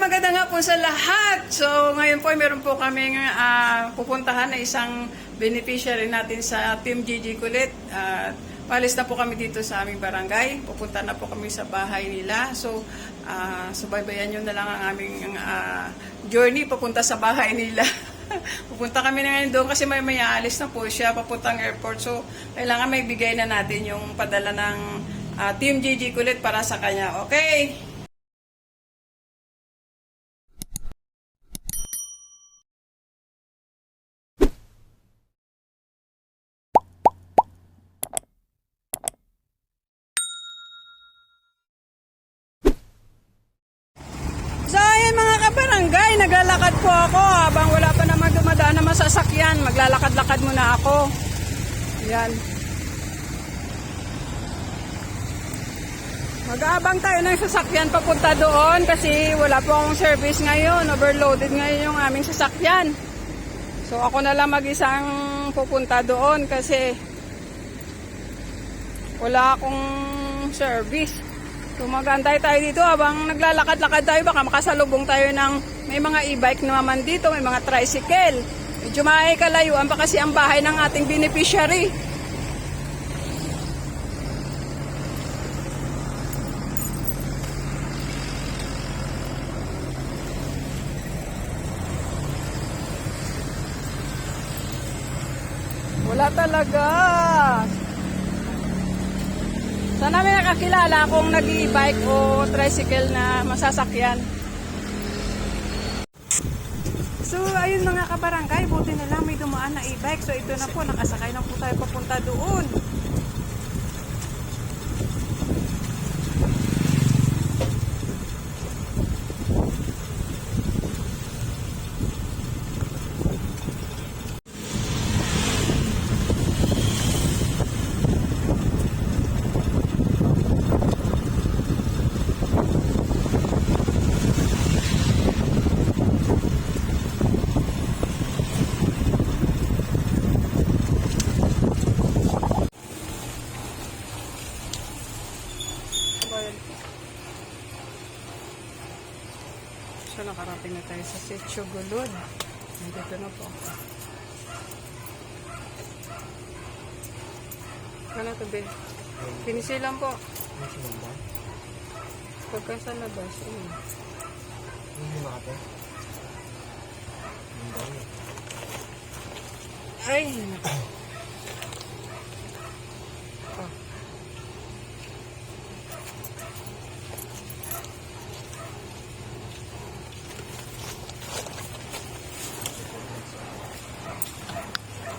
maganda nga po sa lahat. So, ngayon po, meron po kaming pupuntahan na isang beneficiary natin sa Team Gigi Kulit. Palis na po kami dito sa aming barangay. Pupunta na po kami sa bahay nila. So, subaybayan nyo na lang ang aming journey papunta sa bahay nila. Pupunta kami na ngayon doon kasi may aalis na po siya papuntang airport. So, kailangan may bigay na natin yung padala ng Team Gigi Kulit para sa kanya. Okay? So, ayan mga kabarangay, naglalakad po ako habang wala pa naman dumadaan na masasakyan. Maglalakad-lakad muna ako. Ayan. Mag-aabang tayo ng sasakyan papunta doon kasi wala po akong service ngayon. Overloaded ngayon yung aming sasakyan. So, ako na lang mag-isang pupunta doon kasi wala akong service. So mag-antay tayo dito habang naglalakad-lakad tayo, baka makasalubong tayo ng may mga e-bike naman dito, may mga tricycle. Medyo may kalayuan pa kasi ang bahay ng ating beneficiary. Wala talaga. Sana may nakakilala kung nag-e-bike o tricycle na masasakyan. So, ayun mga kabarangay, buti na lang may dumaan na e-bike. So, ito na po, nakasakay na po tayo papunta doon. So, nakarating na tayo sa Sitio Gulod. Nandito na po. Ano ito, be? Pinisilan po. Pinisilan ba? Pagka sa labas. Hindi makata. Ay, naku. Oh.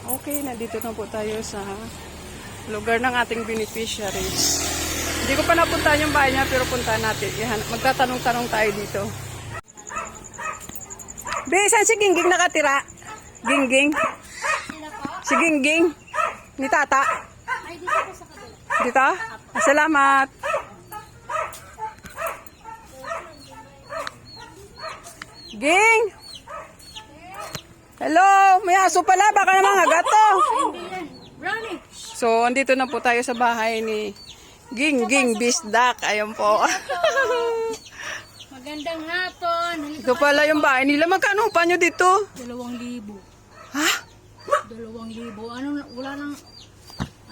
Okay, nandito na po tayo sa lugar ng ating beneficiaries. Hindi ko pa napuntahan yung bahay niya, pero puntahan natin. Magtatanong-tanong tayo dito. Be, saan si Gingging nakatira? Gingging? Si Gingging? Ni Tata? Ay, dito po sa kabila. Dito? Salamat. Ging! Hello! May aso pala. Baka naman hagat to. Brownie! So, andito na po tayo sa bahay ni Gingging Bisdak. Ayun po. Magandang hapon. Ito pala yung bahay nila. Magkano pa nyo dito? 2,000. Ha? 2,000. Wala nang,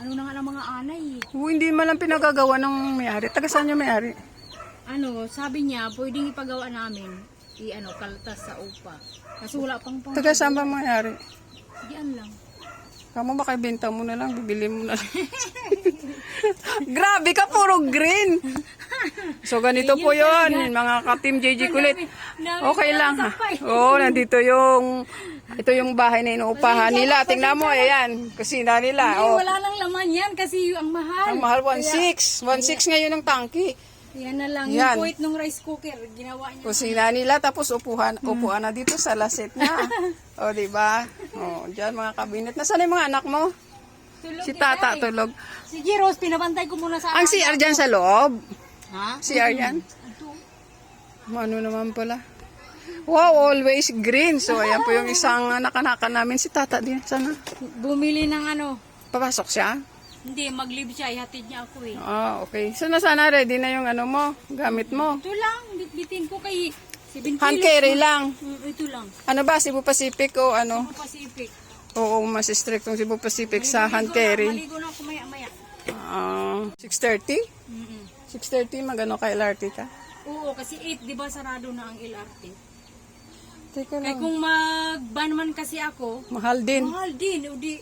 ano na nga ng mga anay. Hindi man lang pinagagawa ng may-ari. Taga saan yung may-ari? Sabi niya, pwedeng ipagawa namin. Kaltas sa upa. Kasi wala pang Taga saan ba may-ari? Diyan lang. Kamo baka ibenta mo na lang, bibili mo na lang. Grabe ka, puro green. So ganito po yun, mga ka-Team Gigi Kulit. Okay lang ha. Oo, nandito ito yung bahay na inuupahan nila. Tingnan mo, ayan, kusina nila. Ay, wala lang laman yan kasi ang mahal. Ang mahal, 1.6. 1.6 ngayon ang tangki. Yan na lang. Yan. Yung puwit ng rice cooker, ginawa niya. Kusina nila, tapos upuan na dito sa laset na. O, diba? O, dyan mga kabinet. Nasaan yung mga anak mo? Tulog Si yan, Tata eh. tulog. Si Giros, pinabantay ko muna sa Ang CR dyan sa loob. Ha? CR yan. Ito. Ano naman pala. Wow, always green. So, ayan po yung isang anak-anakan namin. Si Tata din. Sana. Bumili ng Papasok siya? Hindi, mag-leave siya. Ihatid niya ako eh. Ah, okay. So, sana ready na yung ano mo, gamit mo. Ito lang, bitbitin ko kay 7 Hand kilos. carry lang. Ito lang. Ano ba, Cebu Pacific o ano? Cebu Pacific. Oo, mas strict yung Cebu Pacific sa hand carry. Maligo na ako maya-maya. 6:30? Mm-mm. 6:30, magano kay LRT ka? Oo, kasi 8, di ba sarado na ang LRT? Teka Kaya lang. kung mag-ban man kasi ako, Mahal din. mahal din. O di,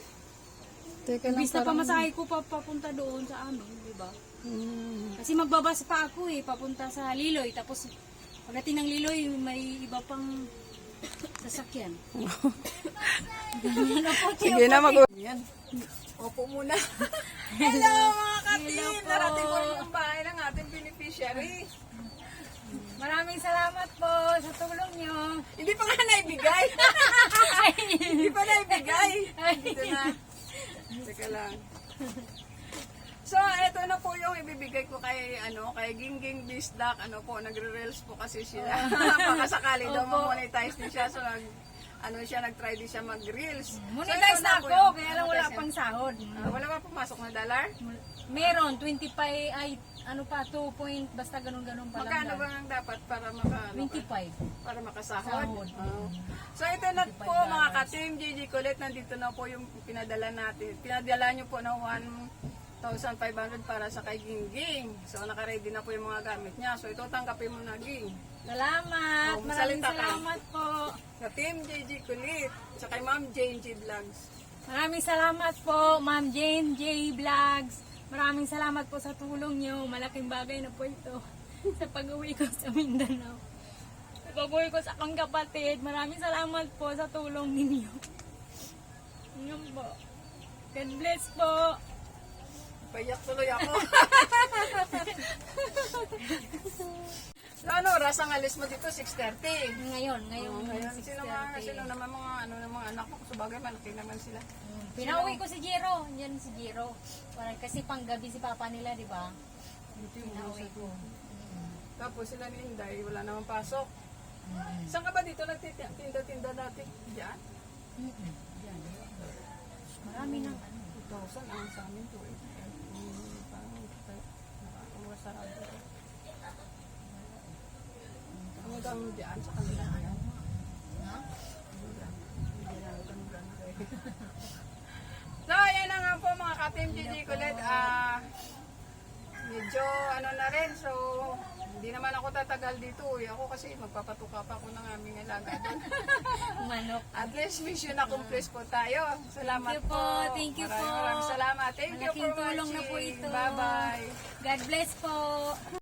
Teka lang. imbis na parang- pamasahe ko papunta doon sa amin, di ba? Hmm. Kasi magbabas pa ako papunta sa Liloy. Tapos, pagdating ng Liloy, may iba pang sasakyan. Ganyan na po, Sige na, Tio Pote. Yan. Opo muna. Hello mga katim! Hello po. Narating ko rin yung bahay ng ating beneficiary. Maraming salamat po sa tulong nyo. Hindi pa nga naibigay. Hindi pa naibigay. Dito na. Teka lang. So, ito na po yung ibibigay ko kay kay Gingging Bisdak. Nagre-reels po kasi sila. Baka sakali daw Opo. ma-monetize din siya. So, nag-try din siya mag-reels. Monetize So, ito na po ako, yung- kaya lang wala pang sahod. wala pa pumasok na dollar? Meron, 25, ay, ano pa, 2 point, basta ganun-ganun pa lang. Magkano ba ang dapat para maka, 25. para makasahod? Sahod. Oo. So ito na po mga ka-team GG Kulit, nandito na po yung pinadala natin. Pinadala nyo po ng 1,500 para sa kay Gingging. So naka-ready na po yung mga gamit niya. So ito tanggapin mo na, Ging. Salamat, Oh, maraming magsalita ka. salamat po. Sa Team GG Kulit, sa kay Ma'am Jane G Vlogs. Maraming salamat po, Ma'am Jane J. Vlogs. Maraming salamat po sa tulong nyo. Malaking bagay na po ito sa pag-uwi ko sa Mindanao. Sa pag-uwi ko sa akong kapatid. Maraming salamat po sa tulong ninyo. Ngayon po. God bless po. Payak tuloy ako. So ano, oras ang alis mo dito? 6:30. Ngayon. Ngayon, 6:30. sino naman mga anak mo? Sabagay, malaki naman sila. Pinauwi ko si Jero. Yan si Jero. Kasi panggabi si papa nila, di ba? Pinauwi ko. Tapos sila ni Inday, wala namang pasok. Saan ka ba dito nagtitinda-tinda dati? Diyan? Yan. Marami nang 2,000 ang sa amin to eh. Parang masarado. Hanggang diyan sa kanila yan. Ha? So, ayan na nga po mga ka-team GG Kulit. Medyo na rin. So, hindi naman ako tatagal dito. Ako kasi magpapatuka pa ako ng aming alaga doon. Manok. At least mission accomplished po tayo. Salamat Thank you po. Thank you po. Maraming salamat. Thank you Malaking for tulong na watching. po ito. Bye-bye. God bless po.